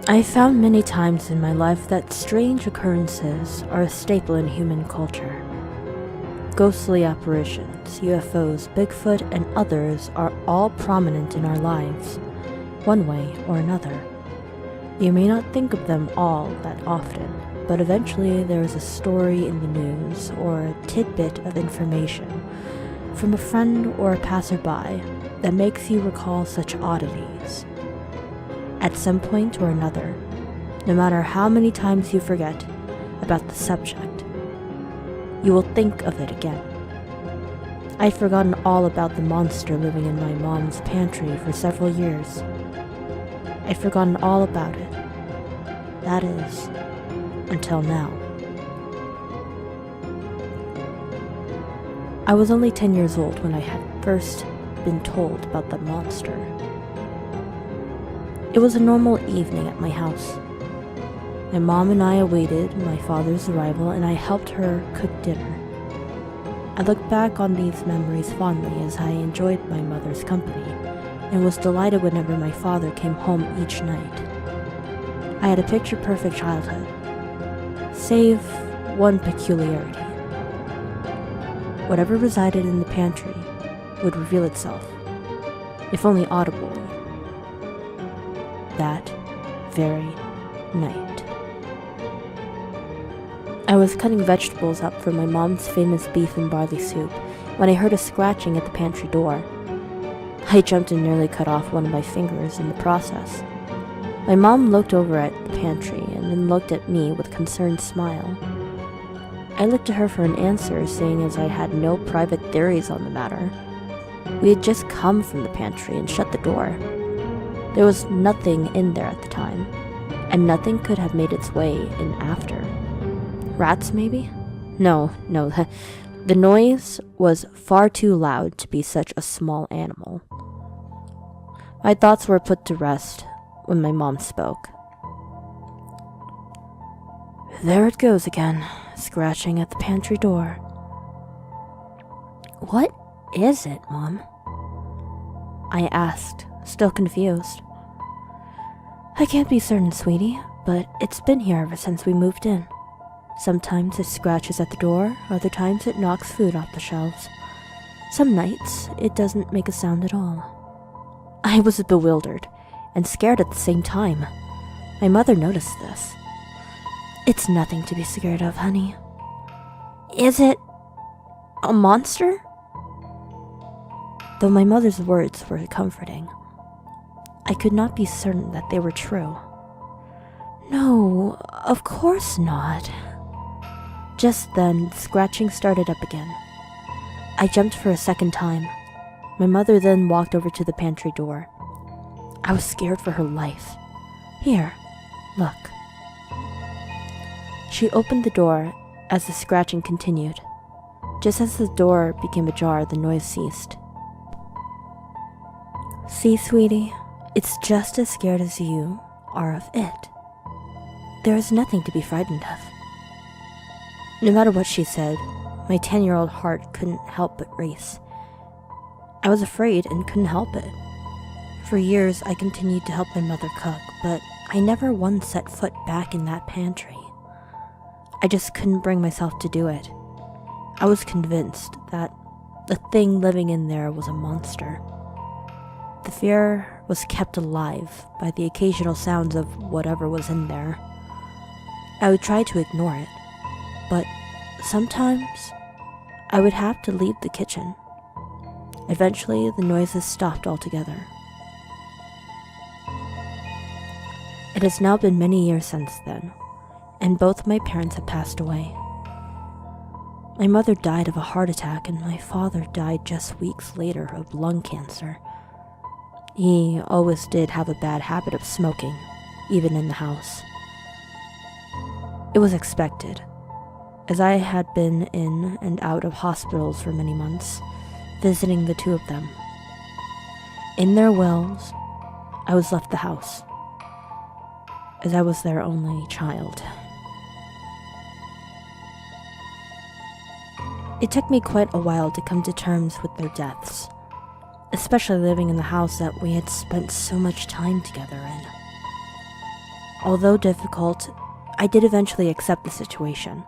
I found many times in my life that strange occurrences are a staple in human culture. Ghostly apparitions, UFOs, Bigfoot, and others are all prominent in our lives, one way or another. You may not think of them all that often, but eventually there is a story in the news or a tidbit of information from a friend or a passerby that makes you recall such oddities. At some point or another, no matter how many times you forget about the subject, you will think of it again. I'd forgotten all about the monster living in my mom's pantry for several years. I'd forgotten all about it. That is, until now. I was only 10 years old when I had first been told about the monster. It was a normal evening at my house. My mom and I awaited my father's arrival, and I helped her cook dinner. I look back on these memories fondly as I enjoyed my mother's company and was delighted whenever my father came home each night. I had a picture-perfect childhood, save one peculiarity. Whatever resided in the pantry would reveal itself, if only audibly, that very night. I was cutting vegetables up for my mom's famous beef and barley soup when I heard a scratching at the pantry door. I jumped and nearly cut off one of my fingers in the process. My mom looked over at the pantry and then looked at me with a concerned smile. I looked to her for an answer, seeing as I had no private theories on the matter. We had just come from the pantry and shut the door. There was nothing in there at the time, and nothing could have made its way in after. Rats, maybe? No, the noise was far too loud to be such a small animal. My thoughts were put to rest when my mom spoke. There it goes again, scratching at the pantry door. What is it, Mom? I asked, still confused. I can't be certain, sweetie, but it's been here ever since we moved in. Sometimes it scratches at the door, other times it knocks food off the shelves. Some nights, it doesn't make a sound at all. I was bewildered and scared at the same time. My mother noticed this. It's nothing to be scared of, honey. Is it a monster? Though my mother's words were comforting, I could not be certain that they were true. No, of course not. Just then, the scratching started up again. I jumped for a second time. My mother then walked over to the pantry door. I was scared for her life. Here, look. She opened the door as the scratching continued. Just as the door became ajar, the noise ceased. See, sweetie, it's just as scared as you are of it. There is nothing to be frightened of. No matter what she said, my 10-year-old heart couldn't help but race. I was afraid and couldn't help it. For years, I continued to help my mother cook, but I never once set foot back in that pantry. I just couldn't bring myself to do it. I was convinced that the thing living in there was a monster. The fear was kept alive by the occasional sounds of whatever was in there. I would try to ignore it, but sometimes I would have to leave the kitchen. Eventually, the noises stopped altogether. It has now been many years since then, and both my parents have passed away. My mother died of a heart attack, and my father died just weeks later of lung cancer. He always did have a bad habit of smoking, even in the house. It was expected, as I had been in and out of hospitals for many months, visiting the two of them. In their wills, I was left the house, as I was their only child. It took me quite a while to come to terms with their deaths, especially living in the house that we had spent so much time together in. Although difficult, I did eventually accept the situation,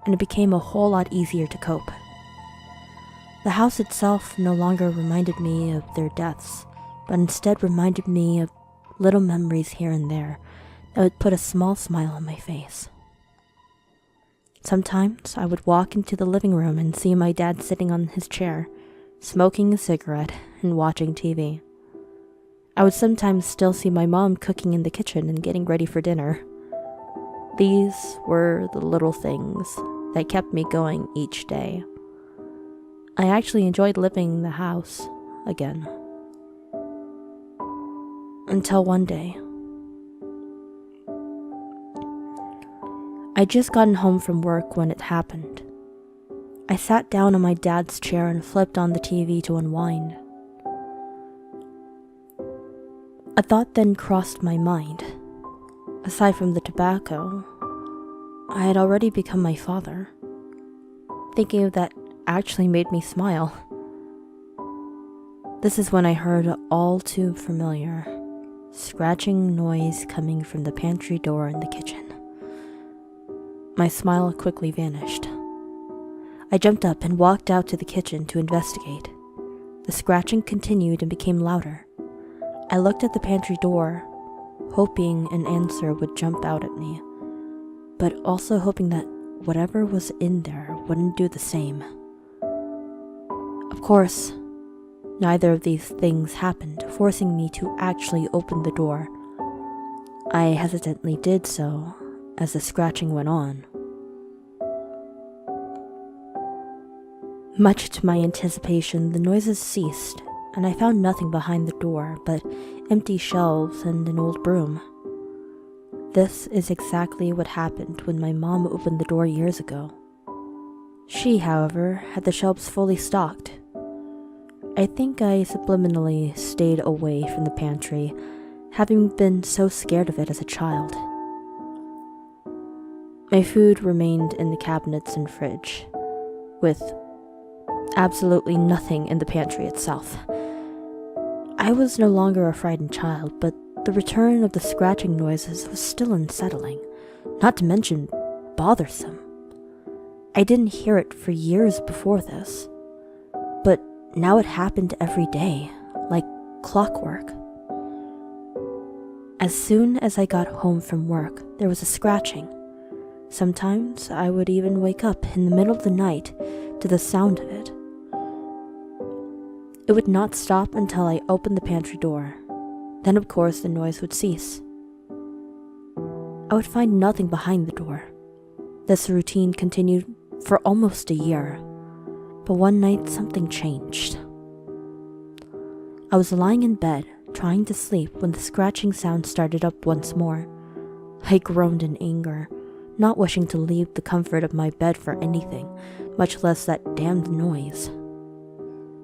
and it became a whole lot easier to cope. The house itself no longer reminded me of their deaths, but instead reminded me of little memories here and there that would put a small smile on my face. Sometimes I would walk into the living room and see my dad sitting on his chair, smoking a cigarette and watching TV. I would sometimes still see my mom cooking in the kitchen and getting ready for dinner. These were the little things that kept me going each day. I actually enjoyed living in the house again. Until one day. I'd just gotten home from work when it happened. I sat down on my dad's chair and flipped on the TV to unwind. A thought then crossed my mind. Aside from the tobacco, I had already become my father. Thinking of that actually made me smile. This is when I heard an all too familiar scratching noise coming from the pantry door in the kitchen. My smile quickly vanished. I jumped up and walked out to the kitchen to investigate. The scratching continued and became louder. I looked at the pantry door, hoping an answer would jump out at me, but also hoping that whatever was in there wouldn't do the same. Of course, neither of these things happened, forcing me to actually open the door. I hesitantly did so as the scratching went on. Much to my anticipation, the noises ceased, and I found nothing behind the door but empty shelves and an old broom. This is exactly what happened when my mom opened the door years ago. She, however, had the shelves fully stocked. I think I subliminally stayed away from the pantry, having been so scared of it as a child. My food remained in the cabinets and fridge, with absolutely nothing in the pantry itself. I was no longer a frightened child, but the return of the scratching noises was still unsettling, not to mention bothersome. I didn't hear it for years before this, but now it happened every day, like clockwork. As soon as I got home from work, there was a scratching. Sometimes I would even wake up in the middle of the night to the sound of it. It would not stop until I opened the pantry door. Then, of course, the noise would cease. I would find nothing behind the door. This routine continued for almost a year, but one night something changed. I was lying in bed, trying to sleep, when the scratching sound started up once more. I groaned in anger, not wishing to leave the comfort of my bed for anything, much less that damned noise.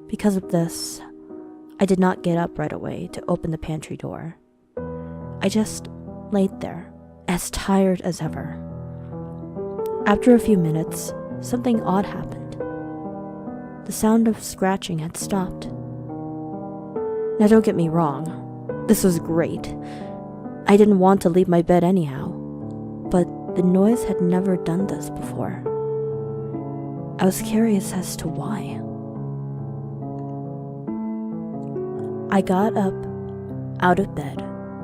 Because of this, I did not get up right away to open the pantry door. I just laid there, as tired as ever. After a few minutes, something odd happened. The sound of scratching had stopped. Now don't get me wrong, this was great. I didn't want to leave my bed anyhow, but the noise had never done this before. I was curious as to why. I got up, out of bed,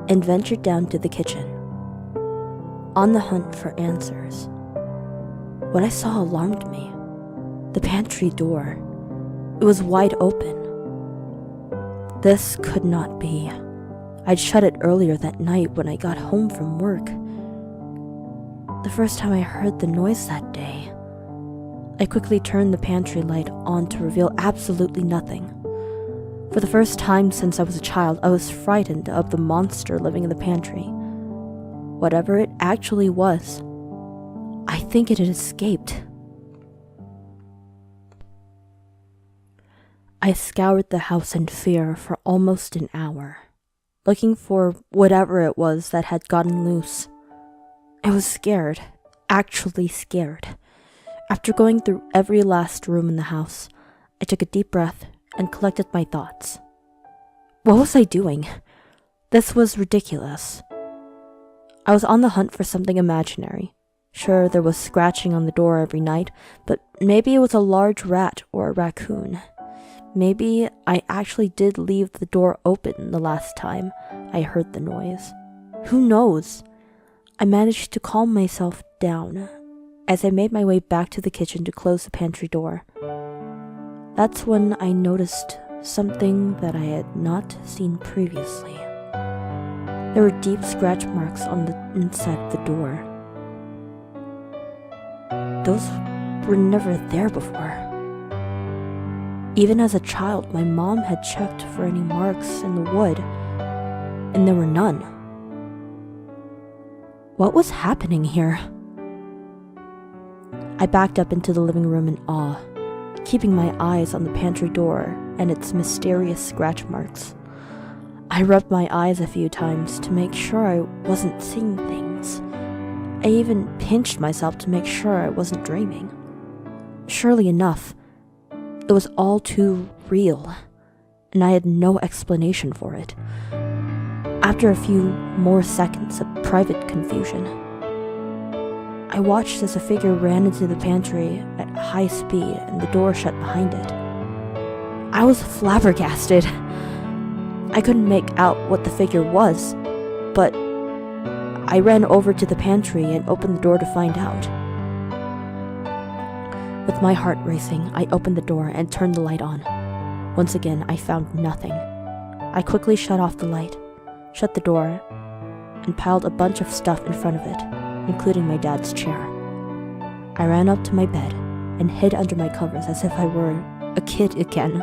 and ventured down to the kitchen, on the hunt for answers. What I saw alarmed me. The pantry door. It was wide open. This could not be. I'd shut it earlier that night when I got home from work. The first time I heard the noise that day. I quickly turned the pantry light on to reveal absolutely nothing. For the first time since I was a child, I was frightened of the monster living in the pantry. Whatever it actually was, I think it had escaped. I scoured the house in fear for almost an hour, looking for whatever it was that had gotten loose. I was scared, actually scared. After going through every last room in the house, I took a deep breath and collected my thoughts. What was I doing? This was ridiculous. I was on the hunt for something imaginary. Sure, there was scratching on the door every night, but maybe it was a large rat or a raccoon. Maybe I actually did leave the door open the last time I heard the noise. Who knows? I managed to calm myself down as I made my way back to the kitchen to close the pantry door. That's when I noticed something that I had not seen previously. There were deep scratch marks on the inside of the door. Those were never there before. Even as a child, my mom had checked for any marks in the wood, and there were none. What was happening here? I backed up into the living room in awe, keeping my eyes on the pantry door and its mysterious scratch marks. I rubbed my eyes a few times to make sure I wasn't seeing things. I even pinched myself to make sure I wasn't dreaming. Surely enough, it was all too real, and I had no explanation for it. After a few more seconds of private confusion, I watched as a figure ran into the pantry at high speed and the door shut behind it. I was flabbergasted. I couldn't make out what the figure was, but I ran over to the pantry and opened the door to find out. With my heart racing, I opened the door and turned the light on. Once again, I found nothing. I quickly shut off the light, shut the door, and piled a bunch of stuff in front of it, including my dad's chair. I ran up to my bed and hid under my covers as if I were a kid again,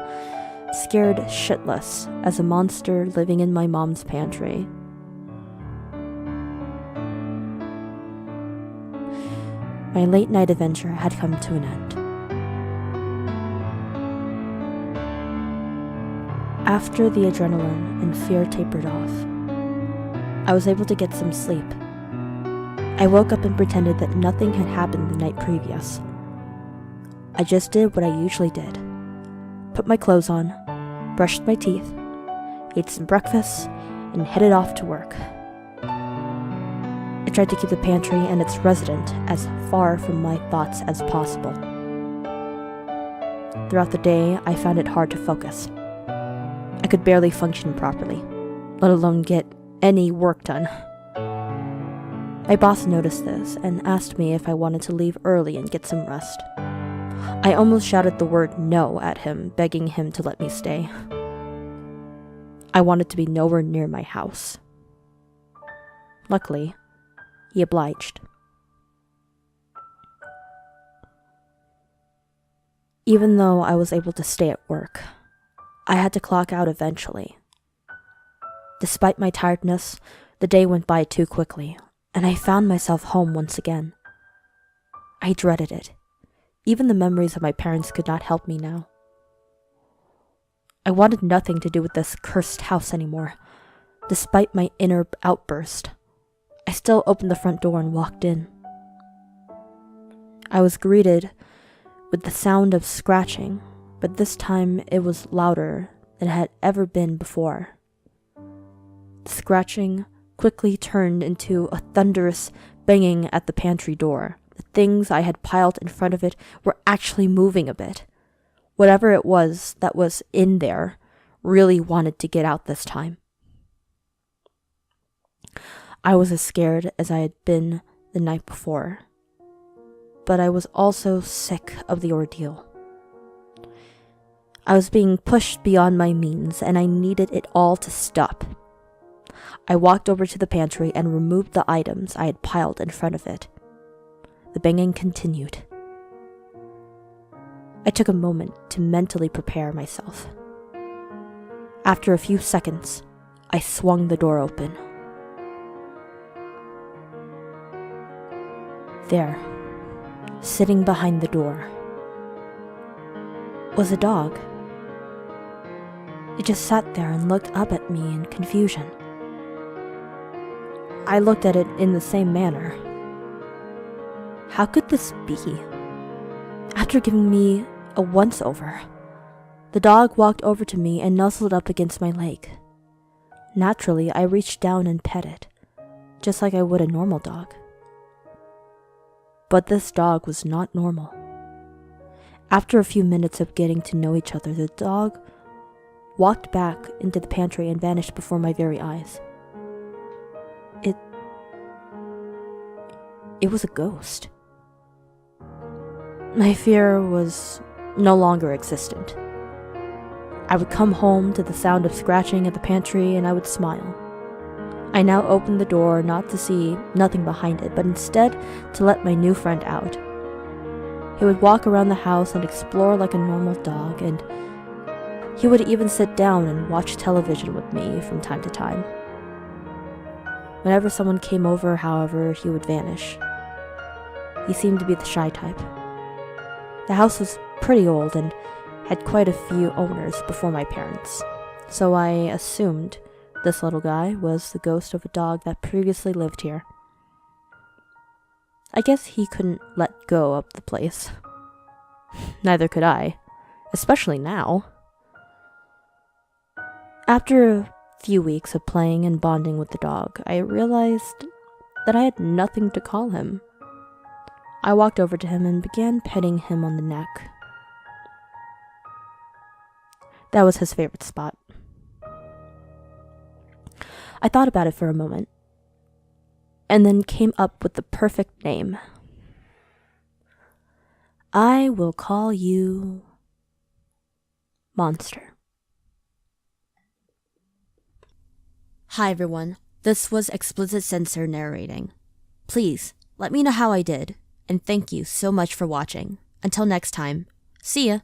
scared shitless as a monster living in my mom's pantry. My late night adventure had come to an end. After the adrenaline and fear tapered off, I was able to get some sleep. I woke up and pretended that nothing had happened the night previous. I just did what I usually did. Put my clothes on, brushed my teeth, ate some breakfast, and headed off to work. I tried to keep the pantry and its resident as far from my thoughts as possible. Throughout the day, I found it hard to focus. I could barely function properly, let alone get any work done. My boss noticed this and asked me if I wanted to leave early and get some rest. I almost shouted the word no at him, begging him to let me stay. I wanted to be nowhere near my house. Luckily, he obliged. Even though I was able to stay at work, I had to clock out eventually. Despite my tiredness, the day went by too quickly, and I found myself home once again. I dreaded it. Even the memories of my parents could not help me now. I wanted nothing to do with this cursed house anymore. Despite my inner outburst, I still opened the front door and walked in. I was greeted with the sound of scratching, but this time it was louder than it had ever been before. The scratching quickly turned into a thunderous banging at the pantry door. The things I had piled in front of it were actually moving a bit. Whatever it was that was in there really wanted to get out this time. I was as scared as I had been the night before, but I was also sick of the ordeal. I was being pushed beyond my means, and I needed it all to stop. I walked over to the pantry and removed the items I had piled in front of it. The banging continued. I took a moment to mentally prepare myself. After a few seconds, I swung the door open. There, sitting behind the door, was a dog. It just sat there and looked up at me in confusion. I looked at it in the same manner. How could this be? After giving me a once-over, the dog walked over to me and nuzzled up against my leg. Naturally, I reached down and pet it, just like I would a normal dog. But this dog was not normal. After a few minutes of getting to know each other, the dog walked back into the pantry and vanished before my very eyes. It was a ghost. My fear was no longer existent. I would come home to the sound of scratching at the pantry and I would smile. I now opened the door not to see nothing behind it, but instead to let my new friend out. He would walk around the house and explore like a normal dog, and he would even sit down and watch television with me from time to time. Whenever someone came over, however, he would vanish. He seemed to be the shy type. The house was pretty old and had quite a few owners before my parents, so I assumed this little guy was the ghost of a dog that previously lived here. I guess he couldn't let go of the place. Neither could I, especially now. After a few weeks of playing and bonding with the dog, I realized that I had nothing to call him. I walked over to him and began petting him on the neck. That was his favorite spot. I thought about it for a moment, and then came up with the perfect name. I will call you Monster. Hi everyone, this was Explicit Censor narrating. Please, let me know how I did, and thank you so much for watching. Until next time, see ya!